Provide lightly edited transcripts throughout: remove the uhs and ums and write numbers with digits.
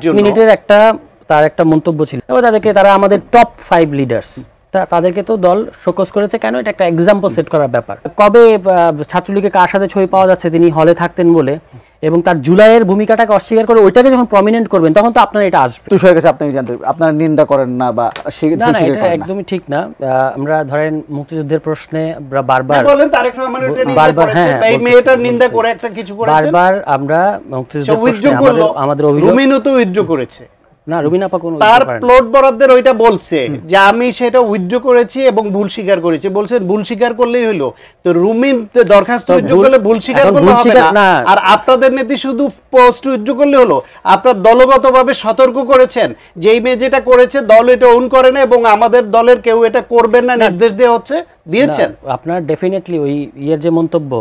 জন্য মিনিটের তার একটা মন্তব্য ছিল, এবার তারা আমাদের টপ 5 লিডার্স, তাদেরকে তো দল শোকজ করেছে কেন, এটা একটা এক্সাম্পল সেট করার ব্যাপার। কবে ছাত্রলীগের কার সাথে ছবি পাওয়া যাচ্ছে তিনি হলে থাকতেন বলে, এবং তার জুলাইয়ের ভূমিকাটাকে অস্বীকার করে ওইটাকে যখন প্রমিনেন্ট করবেন তখন তো আপনার এটা আসবে। তুষারের কাছে আপনি জানতে আপনারা নিন্দা করেন না বা না, এটা একদমই ঠিক না। আমরা ধরেন মুক্তিযুদ্ধের প্রশ্নে বারবার বলেন তারেক রহমান এটা নিন্দা করেছে, এই মেয়েটার নিন্দা করে একটা কিছু করেছে, বারবার আমরা মুক্তিযুদ্ধের প্রশ্নে আমাদের অভিযোগ, রুমিনও তো উইথড্র করেছে না, রুমিন আপা কোনো তার প্লট বরাদ্দের ওইটা বলছে যে আমি সেটা উইথড্র করেছি এবং ভুল স্বীকার করেছি, বলছেন ভুল স্বীকার করলেই হলো। তো রুমিন দরখাস্ত উইথড্র করলে ভুল স্বীকার করলে হবে না, আর আপনাদের নেত্রী শুধু পোস্ট উইথড্র করলে হলো। আপনারা দলগতভাবে সতর্ক করেছেন যে এই মেয়ে যেটা করেছে দল এটা ওন করে না এবং আমাদের দলের কেউ এটা করবেন না নির্দেশ দেওয়া হচ্ছে, দিয়েছেন আপনার ডেফিনেটলি ওই ইয়ের যে মন্তব্য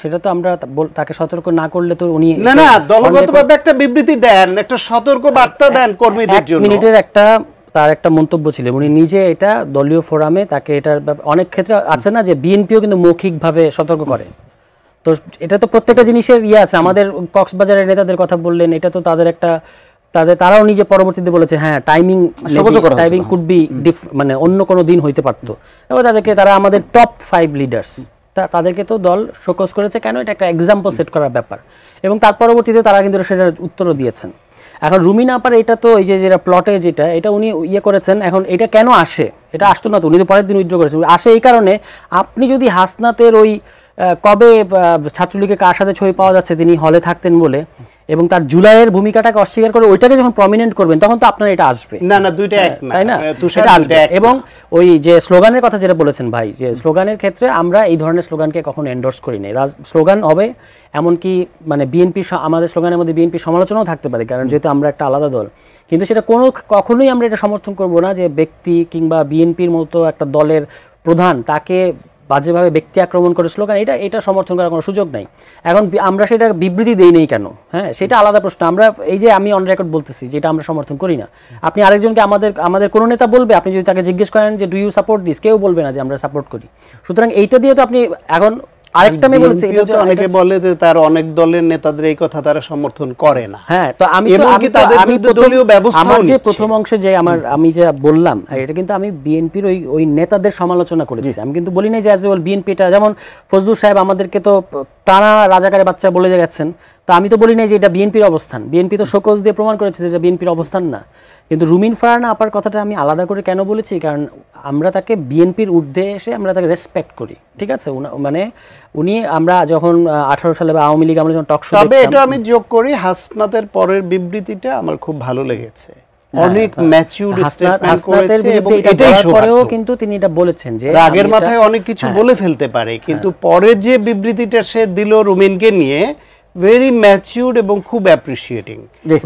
সেটা তো আমরা তাকে সতর্ক না করলে তো উনি না দলগতভাবে একটা বিবৃতি দেন, একটা সতর্ক বার্তা দেন কর্মীদের জন্য। মিনিটের তার একটা মন্তব্য ছিল, উনি নিজে এটা দলীয় ফোরামে তাকে এটার অনেক ক্ষেত্রে আছে না যে বিএনপিও কিন্তু মৌখিকভাবে সতর্ক করে, তো এটা তো প্রত্যেকটা জিনিসের ইয়ে আছে। আমাদের কক্সবাজারের নেতাদের কথা বললেন, এটা তো তাদের একটা তারাও নিজে পরবর্তীতে বলেছে হ্যাঁ টাইমিং কুড বি মানে অন্য কোনো দিন হইতে পারতো। এবার তারা আমাদের টপ 5 লিডার্স, তাদেরকে তো দল শোকজ করেছে কেন, এটা একটা এক্সাম্পল সেট করার ব্যাপার, এবং তার পরবর্তীতে তারা কিন্তু সেটার উত্তরও দিয়েছেন। এখন রুমিন আপার এটা তো এই যেটা প্লটে এটা উনি ইয়ে করেছেন, এখন এটা কেন আসে, এটা আসতো না তো, উনি তো পরের দিন উইথড্র করেছেন। আসে এই কারণে আপনি যদি হাসনাতের ওই কবে ছাত্রলীগের কার সাথে ছবি পাওয়া যাচ্ছে তিনি হলে থাকতেন বলে, এবং তার জুলাইয়ের ভূমিকাটাকে অস্বীকার করে ওইটাকে যখন প্রমিনেন্ট করবেন তখন তো আপনার এটা আসবে। না দুইটা এক না, তাই না, এটা আসবে। এবং ওই যে স্লোগানের কথা যেটা বলেছেন ভাই, যে স্লোগানের ক্ষেত্রে আমরা এই ধরনের স্লোগানকে কখনো এন্ডোর্স করি না। স্লোগান হবে এমনকি মানে বিএনপি, আমাদের স্লোগানের মধ্যে বিএনপি সমালোচনাও থাকতে পারে, কারণ যেহেতু আমরা একটা আলাদা দল, কিন্তু সেটা কখনোই আমরা এটা সমর্থন করব না যে ব্যক্তি কিংবা বিএনপির মতো একটা দলের প্রধান তাকে বাজেভাবে ব্যক্তি আক্রমণ করে স্লোগান, এটা সমর্থন করার কোনো সুযোগ নাই। এখন আমরা সেটা বিবৃতি দেই নেই কেন, হ্যাঁ সেটা আলাদা প্রশ্ন। আমরা এই যে আমি অন রেকর্ড বলতেছি যেটা আমরা সমর্থন করি না, আপনি আরেকজনকে আমাদের কোনো নেতা বলবে, আপনি যদি তাকে জিজ্ঞেস করেন যে ডু ইউ সাপোর্ট দিস, কেউ বলবে না যে আমরা সাপোর্ট করি। সুতরাং এইটা দিয়ে তো আপনি এখন আরেকটা মেয়ে বলেছে, এটা অনেকে বলে যে তার অনেক দলের নেতাদের এই কথা তারা সমর্থন করে না। হ্যাঁ, তো আমি যে প্রথম অংশে যে আমি যে বললাম এটা কিন্তু আমি বিএনপির ওই নেতাদের সমালোচনা করেছি, আমি কিন্তু বলি নাই যে অ্যাজ ওয়েল বিএনপিটা, যেমন ফজলুর সাহেব আমাদেরকে তো টানা রাজাকারের বাচ্চা বলে গেছেন, তো আমি তো বলি নাই যে এটা বিএনপির অবস্থান, বিএনপি তো শোকজ দিয়ে প্রমাণ করেছে যে এটা বিএনপির অবস্থান না। কিন্তু রুমিন ফারহানা আপার কথাটা আমি আলাদা করে কেন বলেছি, কারণ আমরা তাকে বিএনপির ঊর্ধ্বে এসে আমরা তাকে রেসপেক্ট করি, ঠিক আছে। মানে উনি আমরা যখন 18 সালে বা আওয়ামী লীগ আমরা যখন টক শো, তবে এটা আমি যোগ করি হাসনাতের পরের বিবৃতিটা আমার খুব ভালো লেগেছে, অনেক ম্যাচিউর স্টেটমেন্ট করেছে এবং এটাই পরেও কিন্তু তিনি এটা বলেছেন যে আগের মাথায় অনেক কিছু বলে ফেলতে পারে, কিন্তু পরে যে বিবৃতিটা সে দিল রুমিনকে নিয়ে ভেরি ম্যাচিউরড এবং খুব অ্যাপ্রিশিয়েটিং।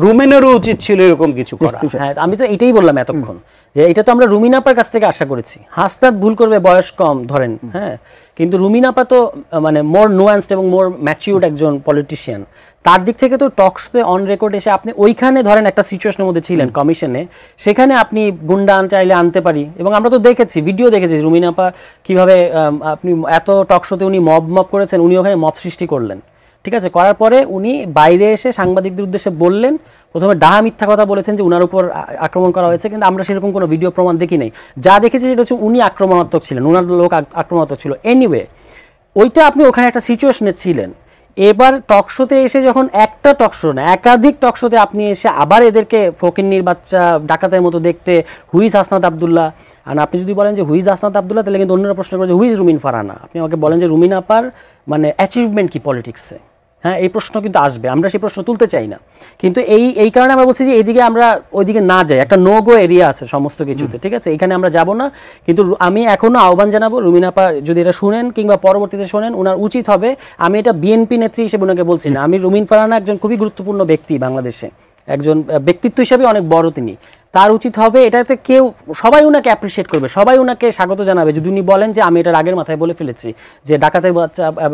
রুমিনেরও উচিত ছিল এরকম কিছু করা। হ্যাঁ, আমি তো এটাই বললাম এতক্ষণ যে এটা তো আমরা রুমিন আপার কাছ থেকে আশা করেছি। হাসনাত ভুল করবে, বয়স কম ধরেন, হ্যাঁ, কিন্তু রুমিন আপা তো মানে মোর নুয়ান্সড এবং মোর ম্যাচিউরড একজন পলিটিশিয়ান, তার দিক থেকে তো টক শোতে অন রেকর্ড এসে আপনি ওইখানে ধরেন একটা সিচুয়েশনের মধ্যে ছিলেন কমিশনে, সেখানে আপনি গুন্ডা চাইলে আনতে পারি, এবং আমরা তো দেখেছি, ভিডিও দেখেছি রুমিন আপা কীভাবে আপনি এত টক শোতে উনি মব করেছেন, উনি ওখানে মব সৃষ্টি করলেন, ঠিক আছে। করার পরে উনি বাইরে এসে সাংবাদিকদের উদ্দেশ্যে বললেন, প্রথমে ডাহা মিথ্যা কথা বলেছেন যে উনার উপর আক্রমণ করা হয়েছে, কিন্তু আমরা সেরকম কোনো ভিডিও প্রমাণ দেখি নাই। যা দেখেছি সেটা হচ্ছে উনি আক্রমণাত্মক ছিলেন, উনার লোক আক্রমণাত্মক ছিল। এনিওয়ে, ওইটা আপনি ওখানে একটা সিচুয়েশনে ছিলেন। এবার টক শোতে এসে যখন একটা টক শো না একাধিক টক শোতে আপনি এসে আবার এদেরকে ফকিন্নির বাচ্চা ডাকাতের মতো দেখতে, হুইজ হাসনাত আবদুল্লাহ, আর আপনি যদি বলেন যে হুইজ হাসনাত আবদুল্লাহ, তাহলে কিন্তু অন্যরা প্রশ্ন করে যে হুইজ রুমিন ফারহানা। আপনি আমাকে বলেন যে রুমিন আপার মানে অ্যাচিভমেন্ট কি পলিটিক্সে, হ্যাঁ, এই প্রশ্ন কিন্তু আসবে, আমরা সেই প্রশ্ন তুলতে চাই না। কিন্তু এই কারণে আমরা বলছি যে এইদিকে আমরা ওইদিকে না যাই, একটা নো গো এরিয়া আছে সমস্ত কিছুতে, ঠিক আছে, এখানে আমরা যাব না। কিন্তু আমি এখনো আহ্বান জানাবো, রুমিন আপা যদি এটা শুনেন কিংবা পরবর্তীতে শোনেন, ওনার উচিত হবে, আমি এটা বিএনপি নেত্রী হিসেবে ওনাকে বলছি না, আমি রুমিন ফারহানা একজন খুবই গুরুত্বপূর্ণ ব্যক্তি বাংলাদেশে, একজন ব্যক্তিত্ব হিসেবে অনেক বড় তিনি, তার উচিত হবে এটাতে সবাই ওনাকে অ্যাপ্রিসিয়েট করবে, সবাই ওনাকে স্বাগত জানাবে যদি উনি বলেন যে আমি এটা আগের মাথায় বলে ফেলেছি যে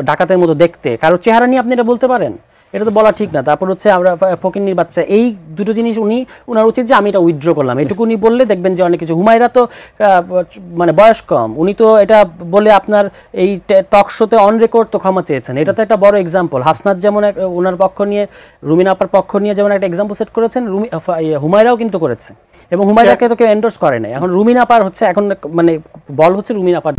ডাকাতের মতো দেখতে, কারো চেহারা নিয়ে আপনি এটা বলতে পারেন, এটা তো বলা ঠিক না। তারপর হচ্ছে আমরা ফকিন্নির বাচ্চা, এই দুটো জিনিস উনার উচিত যে আমি এটা উইথড্র করলাম, এটুকু উনি বললে দেখবেন যে অনেক কিছু। হুমায়রা তো মানে বয়স কম, উনি তো এটা বলে আপনার এই টক শোতে অন রেকর্ড তো ক্ষমা চেয়েছেন, এটা তো একটা বড় এক্সাম্পল। হাসনাত যেমন ওনার পক্ষ নিয়ে, রুমিনা আপার পক্ষ নিয়ে যেমন একটা এক্সাম্পল সেট করেছেন, হুমায়রাও কিন্তু করেছে, এবং হুমায়রাকে তো কেউ এন্ডোর্স করে নাই। এখন রুমিনা আপার হচ্ছে এখন মানে বল হচ্ছে রুমিনা আপার।